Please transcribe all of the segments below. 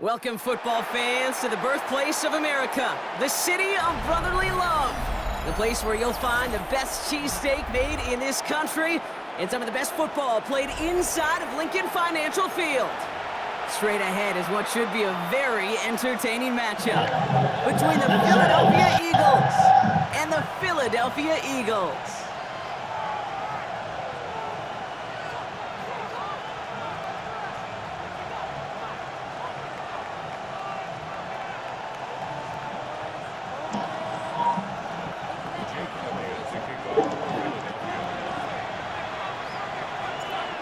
Welcome, football fans, to the birthplace of America, the city of brotherly love. The place where you'll find the best cheesesteak made in this country and some of the best football played inside of Lincoln Financial Field. Straight ahead is what should be a very entertaining matchup between the Philadelphia Eagles and the Philadelphia Eagles.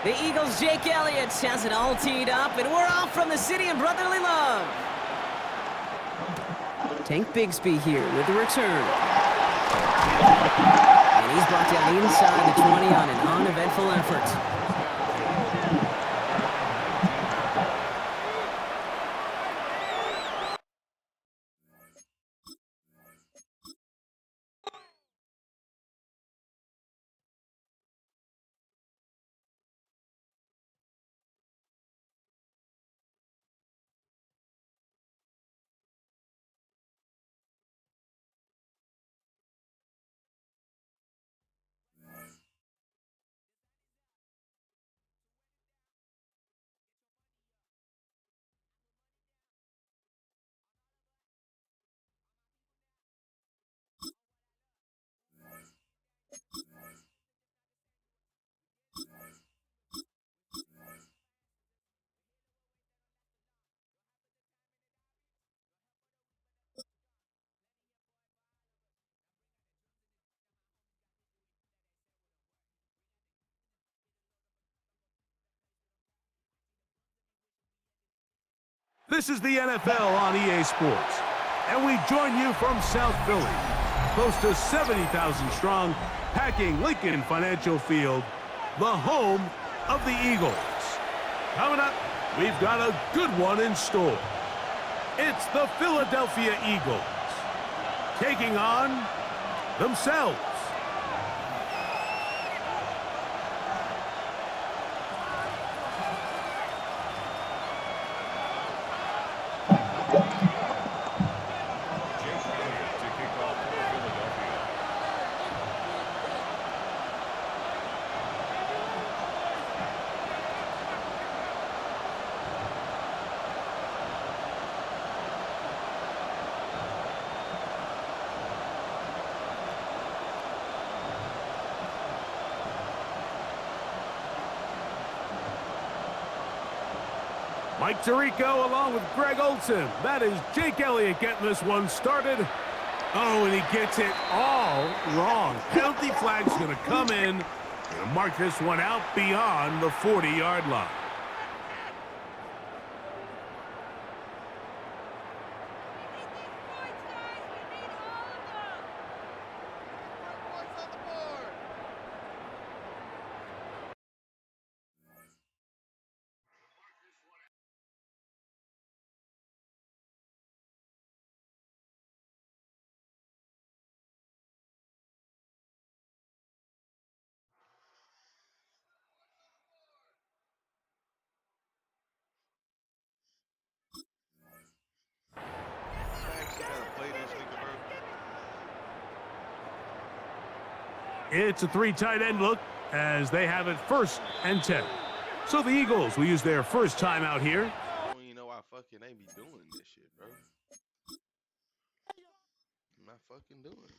The Eagles' Jake Elliott has it all teed up, and we're off from the city of brotherly love. Tank Bigsby here with the return. And he's brought down inside the 20 on an uneventful effort. This is the NFL on EA Sports, and we join you from South Philly, close to 70,000 strong, packing Lincoln Financial Field, the home of the Eagles. Coming up, we've got a good one in store. It's the Philadelphia Eagles taking on themselves. Mike Tirico along with Greg Olson. That is Jake Elliott getting this one started. Oh, and he gets it all wrong. Penalty flag's going to come in. Going to mark this one out beyond the 40-yard line. It's a three tight end look as they have it 1st and 10. So the Eagles will use their first time out here. I don't even know why fucking they be doing this shit, bro. I'm not fucking doing it.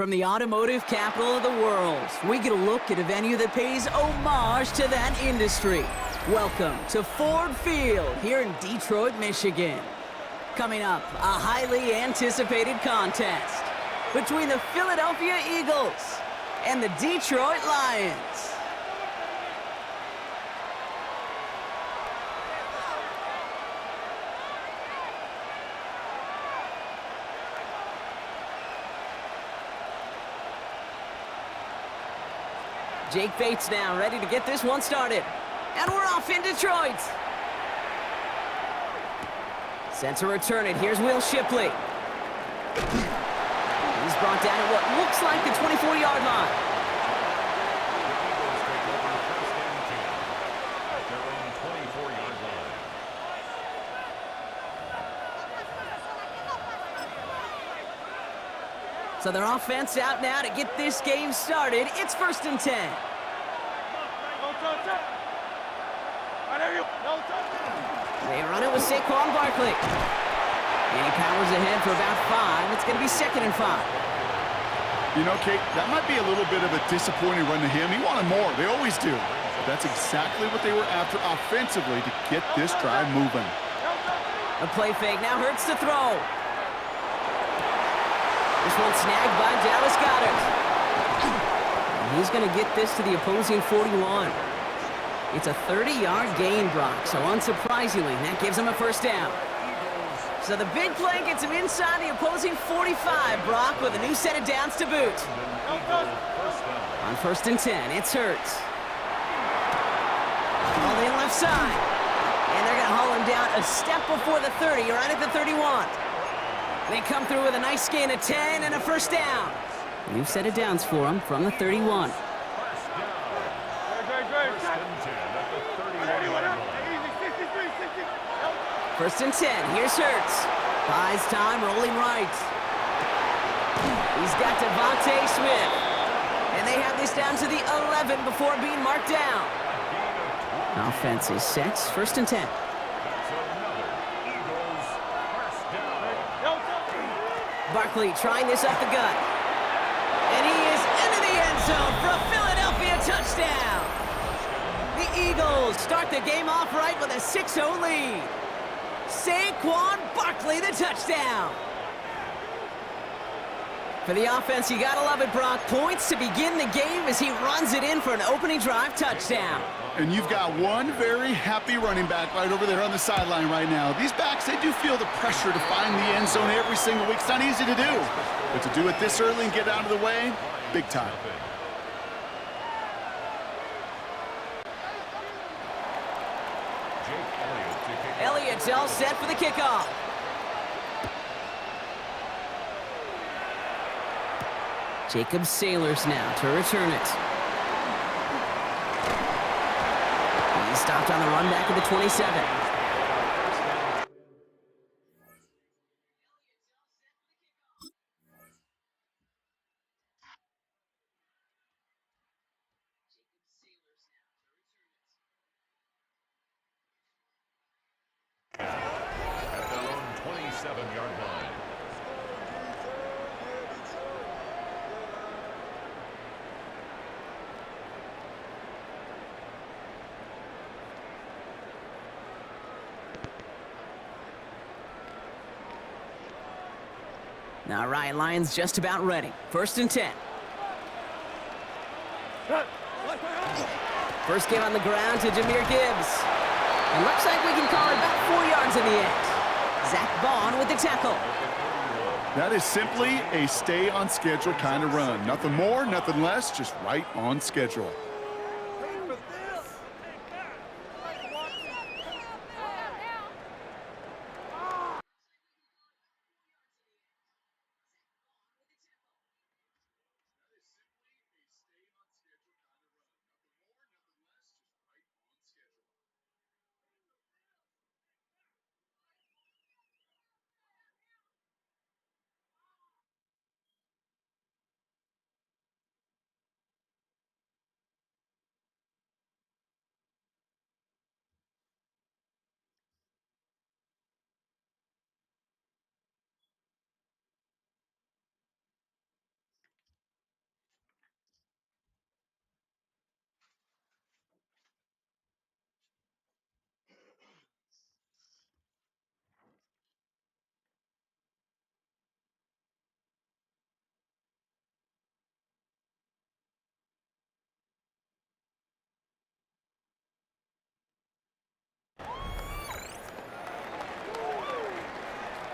From the automotive capital of the world, we get a look at a venue that pays homage to that industry. Welcome to Ford Field here in Detroit, Michigan. Coming up, a highly anticipated contest between the Philadelphia Eagles and the Detroit Lions. Jake Bates now ready to get this one started. And we're off in Detroit. Set to return it. Here's Will Shipley. He's brought down at what looks like the 24-yard line. So their offense out now to get this game started. It's 1st and 10. They run it with Saquon Barkley. And he powers ahead for about 5. It's going to be 2nd and 5. You know, Kate, that might be a little bit of a disappointing run to him. He wanted more. They always do. But that's exactly what they were after offensively to get this drive moving. A play fake now hurts to throw. This one snagged by Dallas Goedert. And he's going to get this to the opposing 41. It's a 30-yard gain, Brock, so unsurprisingly, that gives him a 1st down. So the big play gets him inside the opposing 45, Brock, with a new set of downs to boot. On 1st and 10, it's Hurts. All in left side. And they're going to haul him down a step before the 30, right at the 31. They come through with a nice gain of 10 and a 1st down. New set of downs for him from the 31. First and 10. Here's Hurts. Buys time, rolling right. He's got Devontae Smith. And they have this down to the 11 before being marked down. Offense is set. 1st and 10. Barkley trying this up the gut. And he is into the end zone for a Philadelphia touchdown. The Eagles start the game off right with a 6-0 lead. Saquon Barkley, the touchdown. For the offense, you gotta love it, Brock. Points to begin the game as he runs it in for an opening drive touchdown. And you've got one very happy running back right over there on the sideline right now. These backs, they do feel the pressure to find the end zone every single week. It's not easy to do. But to do it this early and get out of the way, big time. Elliott's all set for the kickoff. Jacob Sailors now to return it. He's stopped on the run back at the 27. At their own 27-yard line. All right, Lions just about ready. 1st and 10. First game on the ground to Jahmyr Gibbs. And looks like we can call it about 4 yards in the end. Zach Bond with the tackle. That is simply a stay on schedule kind of run. Nothing more, nothing less, just right on schedule.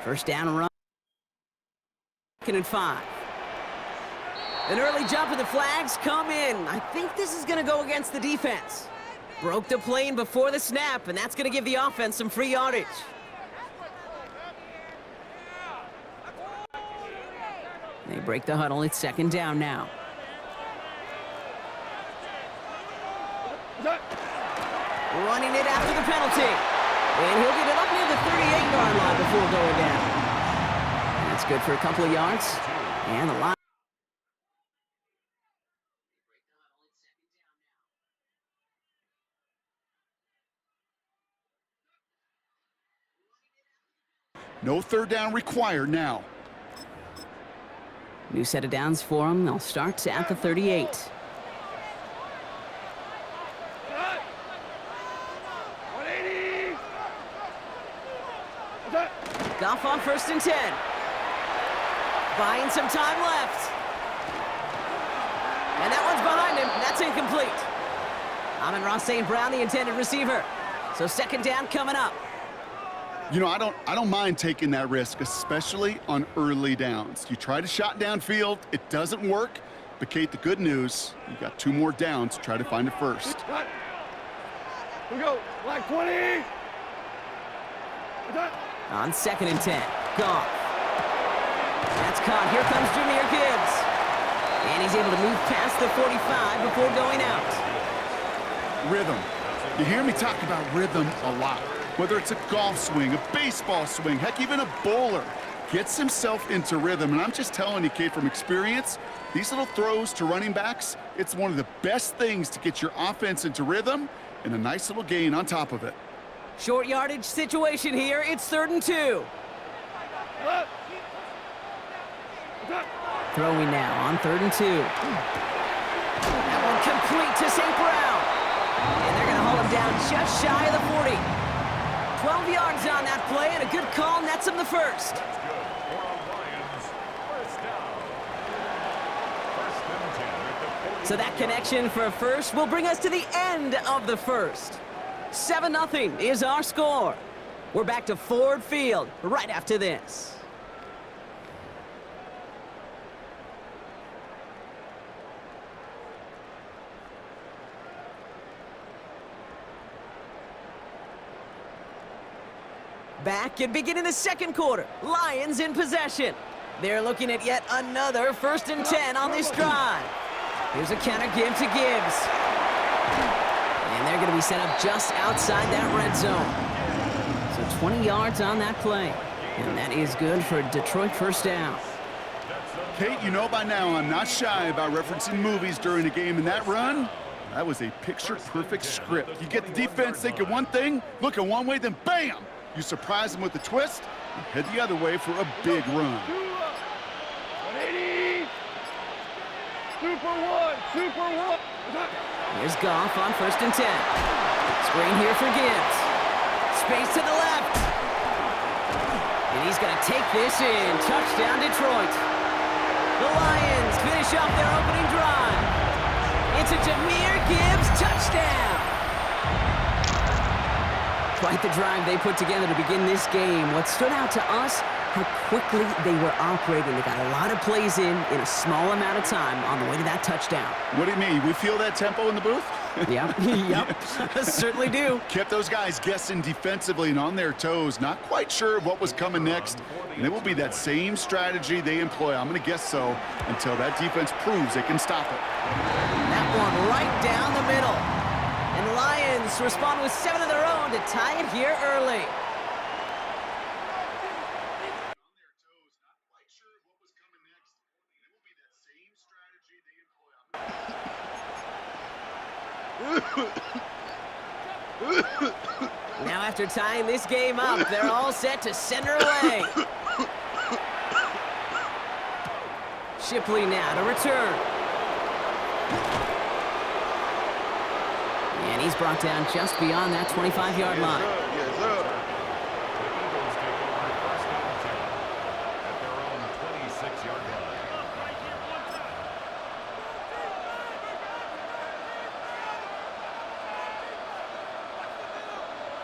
First down run. 2nd and 5. An early jump and the flags come in. I think this is going to go against the defense. Broke the plane before the snap, and that's going to give the offense some free yardage. They break the huddle. It's 2nd down now. Running it after the penalty. And he'll get it up near the 38-yard line before going down. That's good for a couple of yards. And the line. No 3rd down required now. New set of downs for them. They'll start at the 38. Goff on 1st and 10. Buying some time left. And that one's behind him. That's incomplete. Amon-Ra St. Brown, the intended receiver. So 2nd down coming up. You know, I don't mind taking that risk, especially on early downs. You try to shot downfield, it doesn't work. But Kate, the good news, you got 2 more downs to try to find it first. We go, like 20. On 2nd and 10. Goff. That's caught. Here comes Jahmyr Gibbs. And he's able to move past the 45 before going out. Rhythm. You hear me talk about rhythm a lot. Whether it's a golf swing, a baseball swing, heck, even a bowler gets himself into rhythm. And I'm just telling you, Kate, from experience, these little throws to running backs, it's one of the best things to get your offense into rhythm and a nice little gain on top of it. Short yardage situation here. It's 3rd and 2. Throwing now on 3rd and 2. That one complete to St. Brown. And they're going to haul him down just shy of the 40. 12 yards on that play, and a good call nets him the first. So that connection for a first will bring us to the end of the first. 7-0 is our score. We're back to Ford Field right after this. Back and beginning the 2nd quarter. Lions in possession. They're looking at yet another 1st and 10 on this drive. Here's a counter give to Gibbs. And they're going to be set up just outside that red zone. So 20 yards on that play. And that is good for Detroit 1st down. Kate, you know by now I'm not shy about referencing movies during a game, and that run, that was a picture-perfect script. You get the defense thinking one thing, looking one way, then bam! You surprise them with a twist and head the other way for a big run. 180. Super one. Here's Goff on 1st and 10. Screen here for Gibbs. Space to the left. And he's going to take this in. Touchdown, Detroit. The Lions finish off their opening drive. It's a Jahmyr Gibbs touchdown. Quite the drive they put together to begin this game. What stood out to us, how quickly they were operating. They got a lot of plays in a small amount of time on the way to that touchdown. What do you mean? We feel that tempo in the booth? Yep, certainly do. Kept those guys guessing defensively and on their toes, not quite sure what was coming next. And it will be that same strategy they employ, I'm going to guess so, until that defense proves they can stop it. That one right down the middle. And Lions respond with 7 of their own to tie it here early. Now after tying this game up, they're all set to send her away. Shipley now to return. And he's brought down just beyond that 25-yard line. Yes, sir. At their own 26-yard line.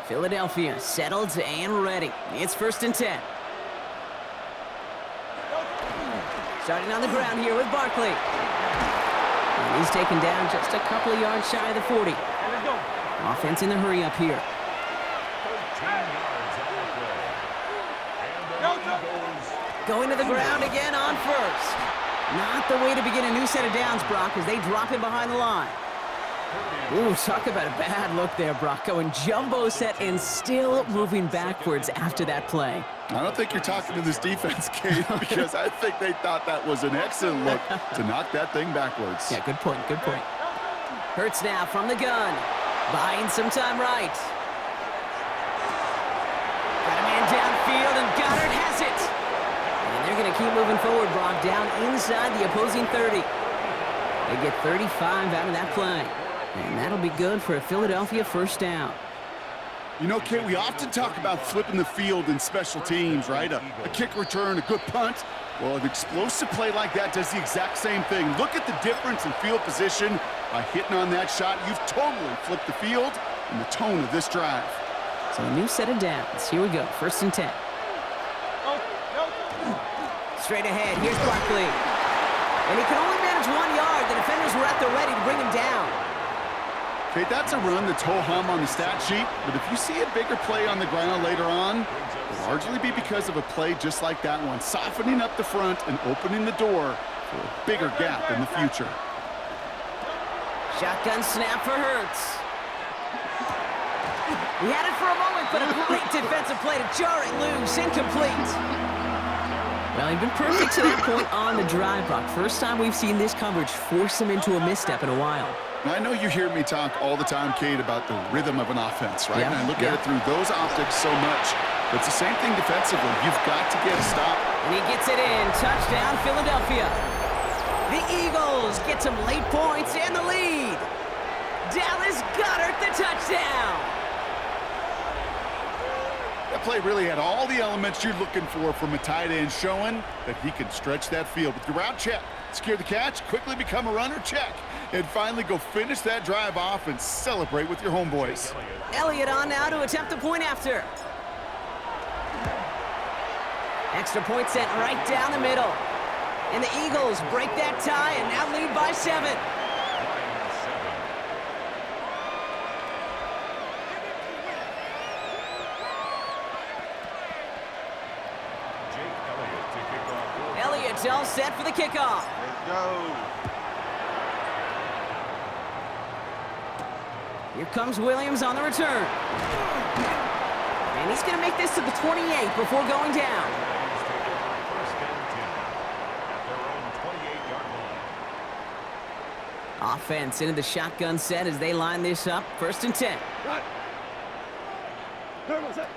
Philadelphia settled and ready. It's 1st and 10. Starting on the ground here with Barkley. And he's taken down just a couple of yards shy of the 40. Let's go. Offense in the hurry up here. 13 yards on the play. And the Eagles Going to the ground again on first. Not the way to begin a new set of downs, Brock, as they drop him behind the line. Ooh, talk about a bad look there, Brock. Going jumbo set and still moving backwards after that play. I don't think you're talking to this defense, Kate, because I think they thought that was an excellent look to knock that thing backwards. Yeah, good point, good point. Hurts now from the gun. Buying some time right. Got a man downfield, and Goddard has it. And they're going to keep moving forward, Brock, down inside the opposing 30. They get 35 out of that play. And that'll be good for a Philadelphia first down. You know, Kate, we often talk about flipping the field in special teams, right? A kick return, a good punt. Well, an explosive play like that does the exact same thing. Look at the difference in field position. By hitting on that shot, you've totally flipped the field and the tone of this drive. So a new set of downs. Here we go, 1st and 10. Straight ahead, here's Barkley. And he can only manage 1 yard. The defenders were at the ready to bring him down. Okay, that's a run that's ho-hum on the stat sheet, but if you see a bigger play on the ground later on, it'll largely be because of a play just like that one, softening up the front and opening the door for a bigger gap in the future. Shotgun snap for Hurts. He had it for a moment, but a great defensive play to jar it loose, incomplete. Well, he'd been perfect to that point on the drive, Brock. First time we've seen this coverage force him into a misstep in a while. Now, I know you hear me talk all the time, Kate, about the rhythm of an offense, right? Yeah, And I look at it through those optics so much. But it's the same thing defensively. You've got to get a stop. And he gets it in. Touchdown, Philadelphia. The Eagles get some late points and the lead. Dallas Goedert, the touchdown. That play really had all the elements you're looking for from a tight end, showing that he can stretch that field with your route check. Secure the catch, quickly become a runner, check. And finally go finish that drive off and celebrate with your homeboys. Elliott on now to attempt the point after. Extra point sent right down the middle. And the Eagles break that tie and now lead by 7. Elliott's all set for the kickoff. Let's go. Here comes Williams on the return. And he's going to make this to the 28 before going down. First and 10 at their own 28-yard line. Offense into the shotgun set as they line this up. 1st and 10. Right. Turn, set.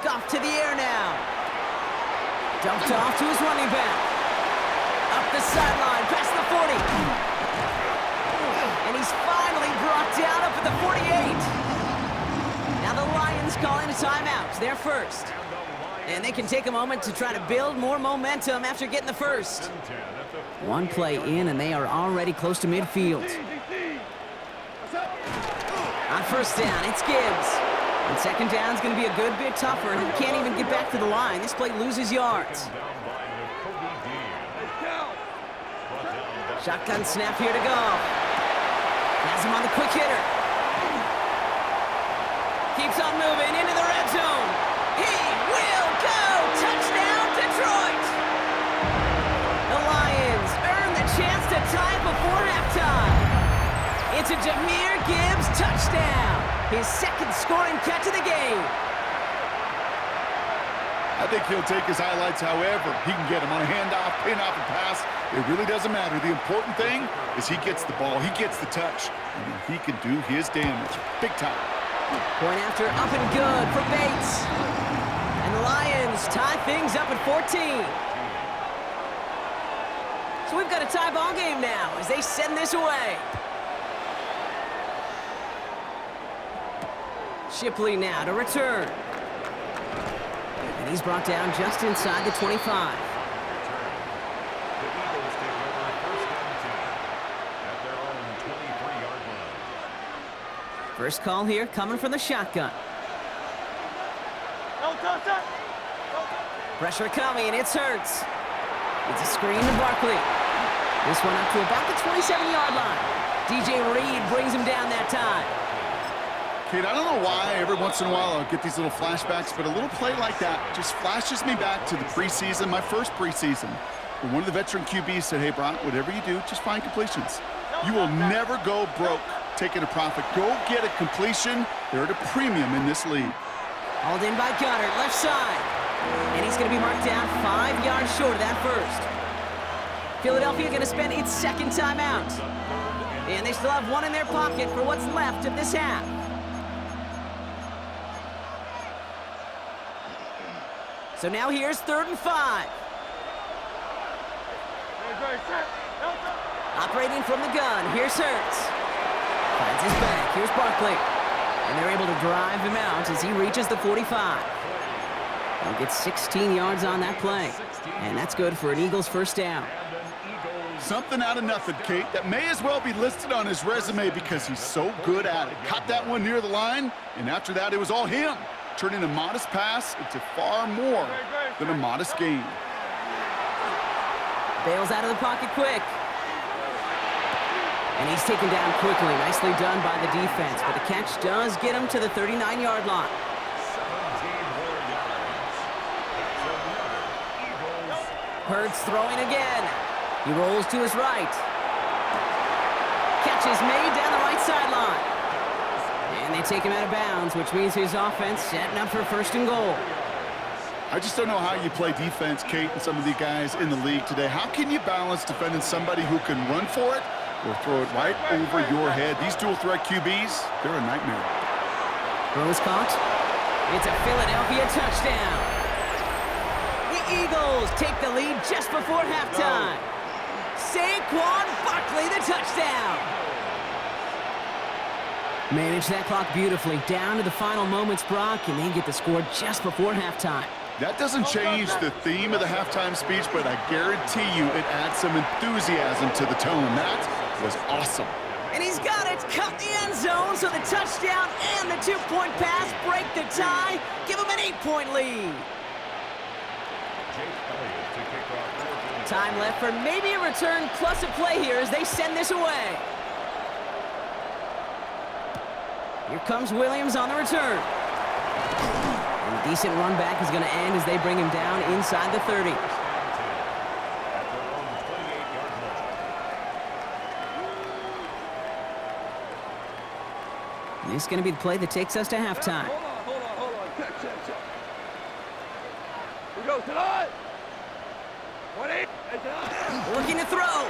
Goff to the air now. Dumped off to his running back. Up the sideline, past the 40. And he's finally brought down up at the 48. Now the Lions calling a timeout. They're first. And they can take a moment to try to build more momentum after getting the first. One play in, and they are already close to midfield. On 1st down, it's Gibbs. And 2nd down is going to be a good bit tougher. He can't even get back to the line. This play loses yards. Shotgun snap here to go. Has him on the quick hitter. Keeps on moving into the red zone. He will go! Touchdown, Detroit! The Lions earn the chance to tie it before halftime. It's a Jahmyr Gibbs touchdown. His 2nd scoring catch of the game. I think he'll take his highlights however he can get them on a handoff, pin off, and pass. It really doesn't matter. The important thing is he gets the ball, he gets the touch, and he can do his damage big time. Point after up and good for Bates. And the Lions tie things up at 14. So we've got a tie ball game now as they send this away. Shipley now to return. And he's brought down just inside the 25. The Eagles take over 1st and 10 at their own 23-yard line. First call here coming from the shotgun. Pressure coming, it's Hurts. It's a screen to Barkley. This one up to about the 27-yard line. DJ Reed brings him down that time. Kate, I don't know why every once in a while I'll get these little flashbacks, but a little play like that just flashes me back to the preseason, my first preseason. When one of the veteran QBs said, hey, Brock, whatever you do, just find completions. You will never go broke taking a profit. Go get a completion. They're at a premium in this league. Hauled in by Goddard, left side. And he's going to be marked down 5 yards short of that first. Philadelphia going to spend its second timeout. And they still have one in their pocket for what's left of this half. So now here's 3rd and 5. Operating from the gun, here's Hurts. Finds his back, here's Barkley. And they're able to drive him out as he reaches the 45. He'll get 16 yards on that play. And that's good for an Eagles first down. Something out of nothing, Kate, that may as well be listed on his resume because he's so good at it. Caught that one near the line, and after that, it was all him, turning a modest pass into far more than a modest gain. Bails out of the pocket quick. And he's taken down quickly. Nicely done by the defense, but the catch does get him to the 39-yard line. 17 more yards. Eagles. Hurts throwing again. He rolls to his right. Catch is made down the right sideline. And they take him out of bounds, which means his offense setting up for 1st and goal. I just don't know how you play defense, Kate, and some of the guys in the league today. How can you balance defending somebody who can run for it or throw it right over your head? These dual-threat QBs, they're a nightmare. Throws caught. It's a Philadelphia touchdown. The Eagles take the lead just before halftime. Saquon Barkley, the touchdown. Manage that clock beautifully. Down to the final moments, Brock, and they get the score just before halftime. That doesn't change the theme of the halftime speech, but I guarantee you it adds some enthusiasm to the tone. That was awesome. And he's got it. Cut the end zone, so the touchdown and the 2-point pass break the tie. Give him an 8-point lead. Jake Elliott to kick off. Time left for maybe a return plus a play here as they send this away. Here comes Williams on the return. And a decent run back is going to end as they bring him down inside the 30. And this is going to be the play that takes us to halftime. Hold on. Check. We go tonight. 20. Looking to throw.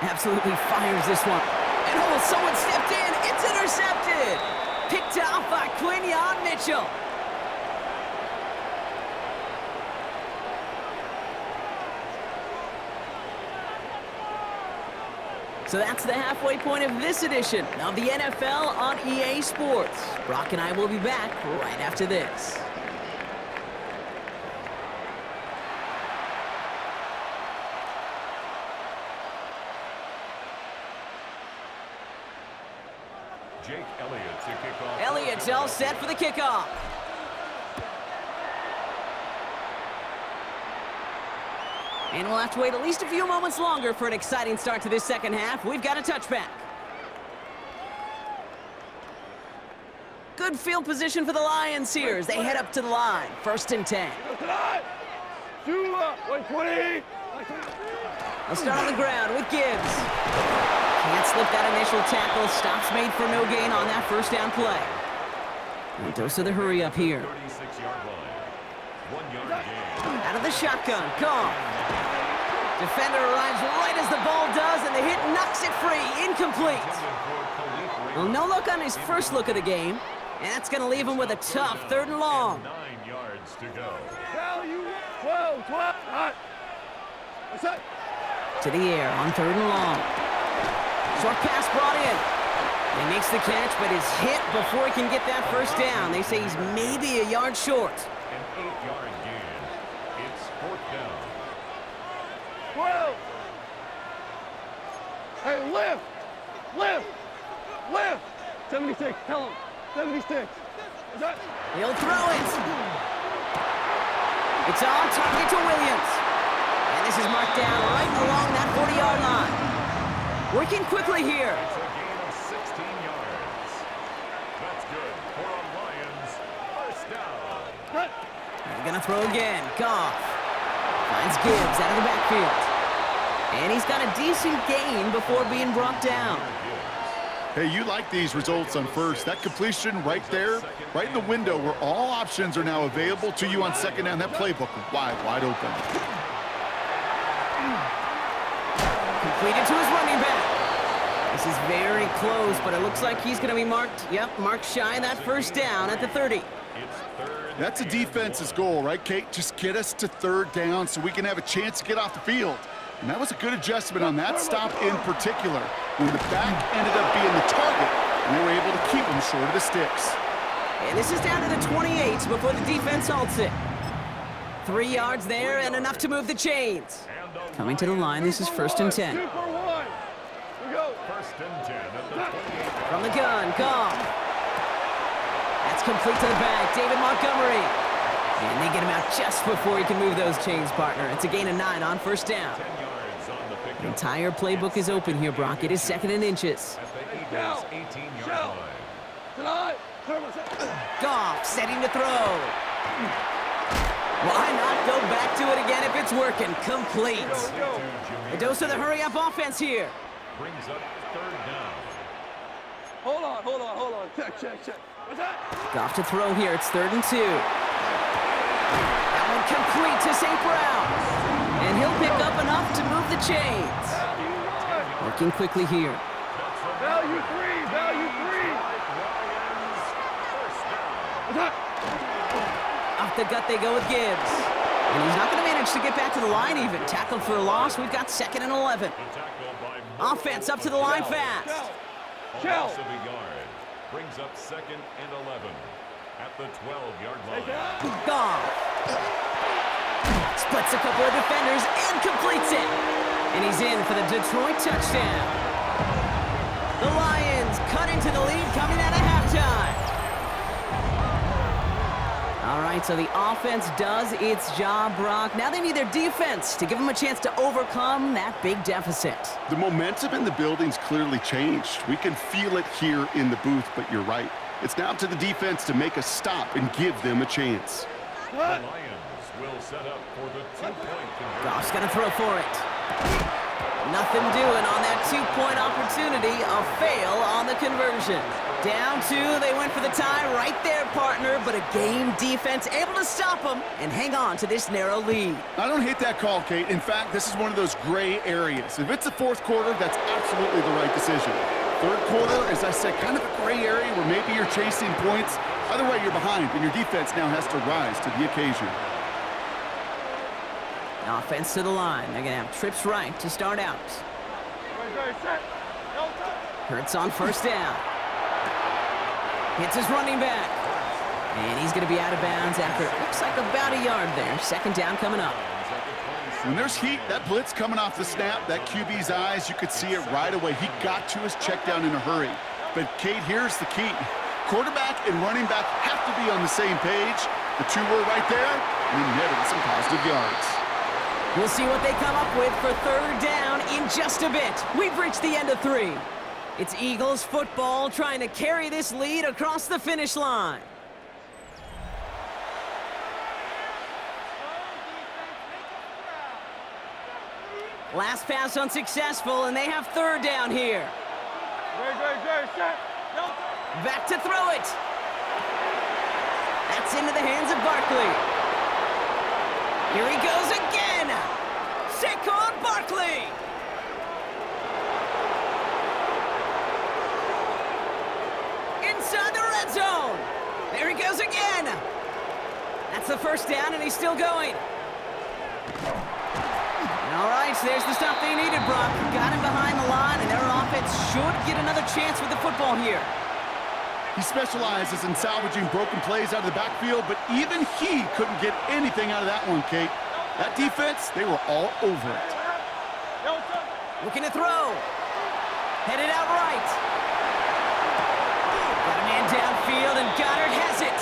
Absolutely fires this one. And oh, someone stepped in. It's intercepted. Picked off by Quinyon Mitchell. So that's the halfway point of this edition of the NFL on EA Sports. Brock and I will be back right after this. Jake Elliott to kick off. Elliott's all set for the kickoff. And we'll have to wait at least a few moments longer for an exciting start to this second half. We've got a touchback. Good field position for the Lions here as they head up to the line. 1st and 10. Tonight. 120. They'll start on the ground with Gibbs. Can't slip that initial tackle. Stops made for no gain on that first down play. And dose of the hurry up here. 36-yard line. 1 yard gain. Out of the shotgun. Gone. Defender arrives right as the ball does, and the hit knocks it free. Incomplete. Well, no look on his first look of the game, and that's going to leave him with a tough 3rd and long. 9 yards to go. 12. Hot. What's that? To the air on 3rd and long. Short pass brought in. He makes the catch, but is hit before he can get that first down. They say he's maybe a yard short. An 8-yard gain. It's 4th down. 12. Hey, lift. 76. Tell him. 76. Is that? He'll throw it. It's on target to Williams. And this is marked down right along that 40-yard line. Working quickly here. It's a gain of 16 yards. That's good for a Lions first down. They're going to throw again. Goff finds Gibbs out of the backfield. And he's got a decent gain before being brought down. Hey, you like these results on first. That completion right there, right in the window where all options are now available to you on second down. That playbook wide open. Completed to his running back. This is very close, but it looks like he's going to be marked shy of that first down at the 30. That's a defense's goal, right, Kate? Just get us to third down so we can have a chance to get off the field. And that was a good adjustment on that stop in particular, when the back ended up being the target, and they were able to keep him short of the sticks. And this is down to the 28 before the defense halts it. 3 yards there and enough to move the chains. Coming to the line, this is 1st and 10. 2 for 1. We go. 1st and 10 at the 28. From the gun, Goff. That's complete to the back, David Montgomery. And they get him out just before he can move those chains, partner. It's a gain of 9 on 1st down. 10 yards on the pickup. The entire playbook is open here, Brock. It is 2nd and inches. At the Eagles' 18-yard line. Tonight. Goff setting to throw. Why not go back to it again if it's working? Complete. A dose of the hurry-up offense here. Brings up 3rd down. Hold on. Check. What's that? Goff to throw here. It's 3rd and 2. That one complete to St. Brown. And he'll pick up enough to move the chains. Working quickly here. Value 3. What's that? Off the gut they go with Gibbs. And he's not going to manage to get back to the line even. Tackled for a loss. We've got 2nd and 11. Offense up to the line fast. A loss of a yard. Brings up 2nd and 11 at the 12-yard line. Goff splits a couple of defenders and completes it. And he's in for the Detroit touchdown. The Lions cut into the lead coming out of halftime. All right, so the offense does its job, Brock. Now they need their defense to give them a chance to overcome that big deficit. The momentum in the building's clearly changed. We can feel it here in the booth, but you're right. It's now to the defense to make a stop and give them a chance. The Lions will set up for the 2-point conversion. Goff's going to throw for it. Nothing doing on that 2-point opportunity. A fail on the conversion. Down 2, they went for the tie right there, partner, but a game defense able to stop them and hang on to this narrow lead. I don't hate that call, Kate. In fact, this is one of those gray areas. If it's the 4th quarter, that's absolutely the right decision. 3rd quarter, as I said, kind of a gray area where maybe you're chasing points. Either way, you're behind, and your defense now has to rise to the occasion. Offense to the line. They're going to have trips right to start out. Hurts on 1st down. Hits his running back. And he's going to be out of bounds after it looks like about a yard there. 2nd down coming up. When there's heat, that blitz coming off the snap, that QB's eyes, you could see it right away. He got to his check down in a hurry. But, Kate, here's the key. Quarterback and running back have to be on the same page. The 2 were right there, and he netted some positive yards. We'll see what they come up with for 3rd down in just a bit. We've reached the end of 3. It's Eagles football trying to carry this lead across the finish line. Last pass unsuccessful, and they have 3rd down here. Set. Back to throw it. That's into the hands of Barkley. Here he goes again. Saquon Barkley. Inside the red zone. There he goes again. That's the 1st down, and he's still going. All right, so there's the stuff they needed, Brock. Got him behind the line, and their offense should get another chance with the football here. He specializes in salvaging broken plays out of the backfield, but even he couldn't get anything out of that one, Kate. That defense, they were all over it. Looking to throw. Headed out right. Got a man downfield, and Goddard has it.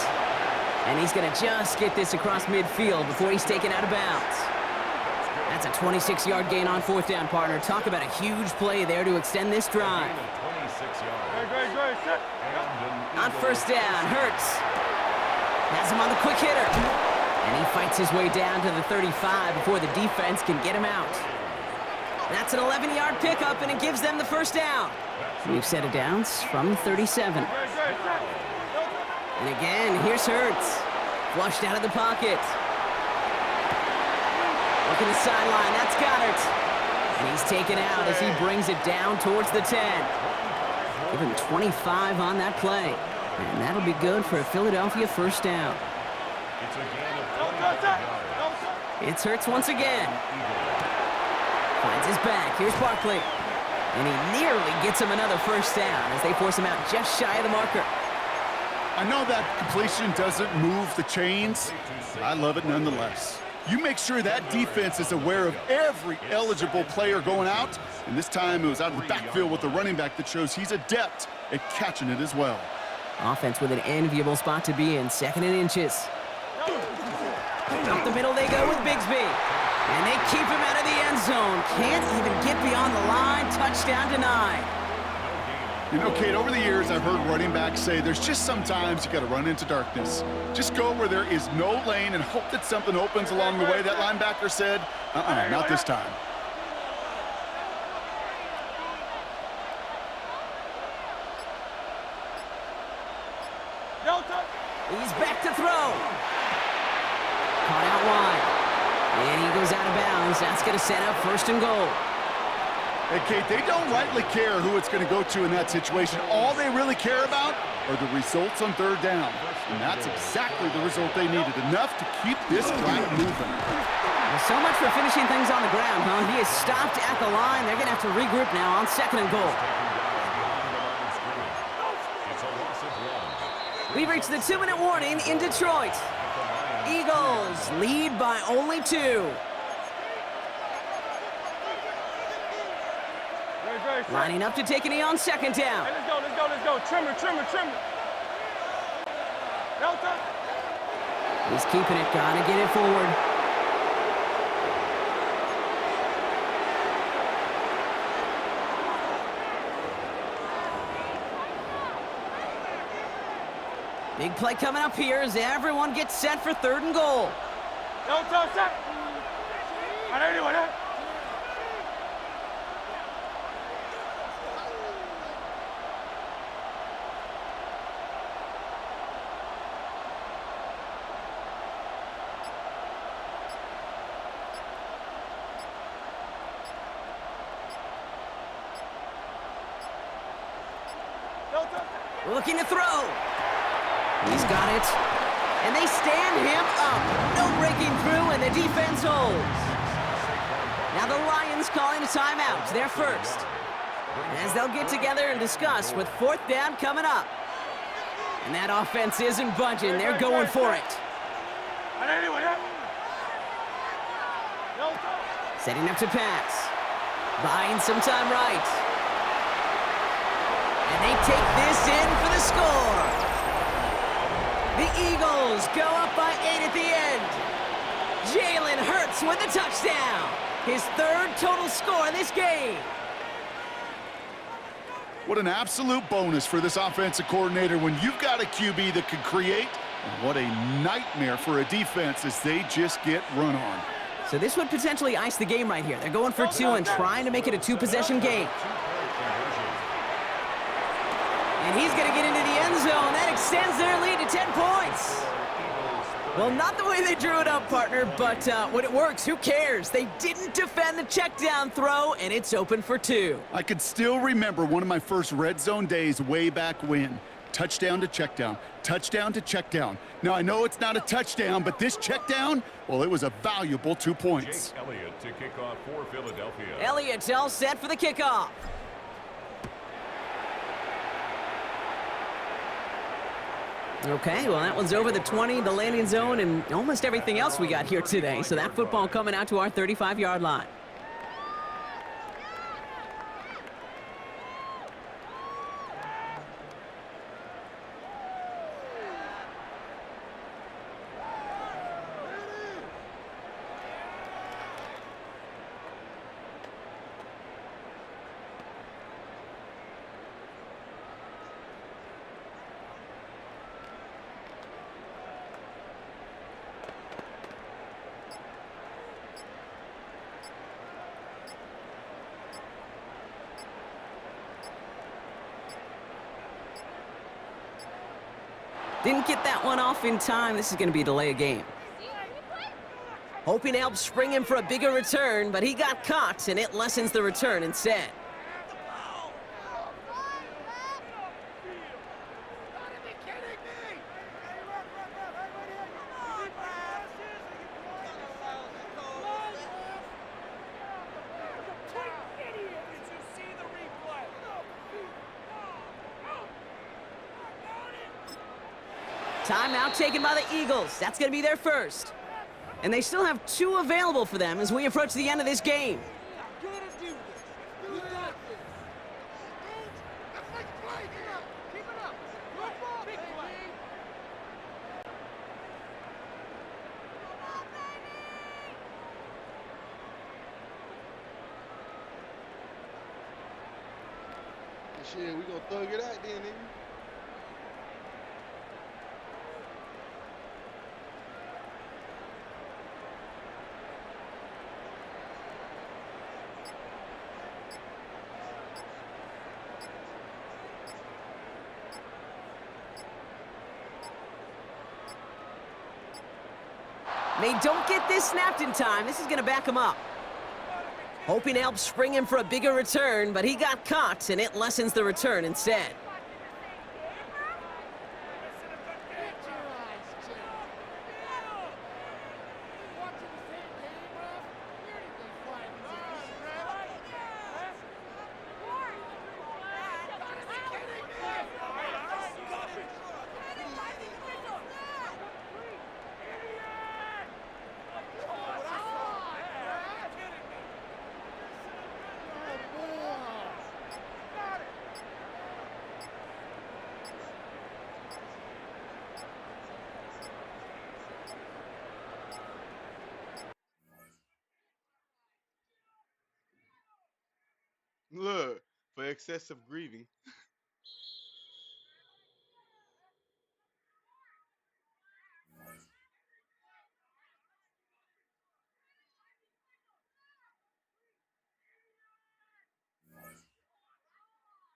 And he's going to just get this across midfield before he's taken out of bounds. That's a 26-yard gain on fourth down, partner. Talk about a huge play there to extend this drive. 26 yards. Great, set. On first down, Hurts has him on the quick hitter. And he fights his way down to the 35 before the defense can get him out. That's an 11-yard pickup, and it gives them the first down. New set of downs from 37. And again, here's Hurts. Flushed out of the pocket. Looking the sideline, that's Goddard. And he's taken out as he brings it down towards the 10. Give him 25 on that play. And that'll be good for a Philadelphia first down. It's a gain of 25 yards. It's Hurts once again. Finds his back. Here's Barkley. And he nearly gets him another first down as they force him out just shy of the marker. I know that completion doesn't move the chains. I love it nonetheless. You make sure that defense is aware of every eligible player going out. And this time it was out of the backfield with the running back that shows he's adept at catching it as well. Offense with an enviable spot to be in, 2nd and inches. Up the middle they go with Bigsby. And they keep him out of the end zone. Can't even get beyond the line. Touchdown denied. You know, Kate, over the years, I've heard running backs say there's just sometimes you got to run into darkness. Just go where there is no lane and hope that something opens along the way. That linebacker said, not this time. He's back to throw. Caught out wide. And he goes out of bounds. That's going to set up 1st and goal. Hey, Kate, they don't rightly care who it's going to go to in that situation. All they really care about are the results on 3rd down. And that's exactly the result they needed. Enough to keep this drive moving. Well, so much for finishing things on the ground, huh? He is stopped at the line. They're going to have to regroup now on 2nd and goal. It's a loss of 1. We've reached the 2-minute warning in Detroit. Eagles lead by only 2. Lining up to take a knee on 2nd down. Hey, let's go. Trimmer. Delta. He's keeping it. Gotta get it forward. Big play coming up here as everyone gets set for 3rd and goal. Delta, set. Anyway, Looking to throw. He's got it. And they stand him up. No breaking through, and the defense holds. Now the Lions calling a timeout. They're first. As they'll get together and discuss with 4th down coming up. And that offense isn't budging. They're going for it. Setting up to pass. Buying some time right. And they take this in for the score. The Eagles go up by 8 at the end. Jalen Hurts with the touchdown. His 3rd total score in this game. What an absolute bonus for this offensive coordinator when you've got a QB that can create. And what a nightmare for a defense as they just get run on. So this would potentially ice the game right here. They're going for 2 and trying to make it a 2-possession game. And he's going to get into the end zone. That extends their lead to 10 points. Well, not the way they drew it up, partner, but when it works, who cares? They didn't defend the check down throw, and it's open for 2. I could still remember one of my first red zone days way back when. Touchdown to check down. Touchdown to check down. Now, I know it's not a touchdown, but this check down, well, it was a valuable 2 points. Jake Elliott to kick off for Philadelphia. Elliott's all set for the kickoff. Okay, well, that one's over the 20, the landing zone, and almost everything else we got here today. So that football coming out to our 35-yard line. Didn't get that one off in time. This is going to be a delay of game. Hoping to help spring him for a bigger return, but he got caught, and it lessens the return instead. Timeout taken by the Eagles. That's going to be their first. And they still have 2 available for them as we approach the end of this game. Shit, we gonna thug it out then, nigga. They don't get this snapped in time. This is going to back him up. Hoping to help spring him for a bigger return, but he got caught, and it lessens the return instead. Look, for excessive grieving.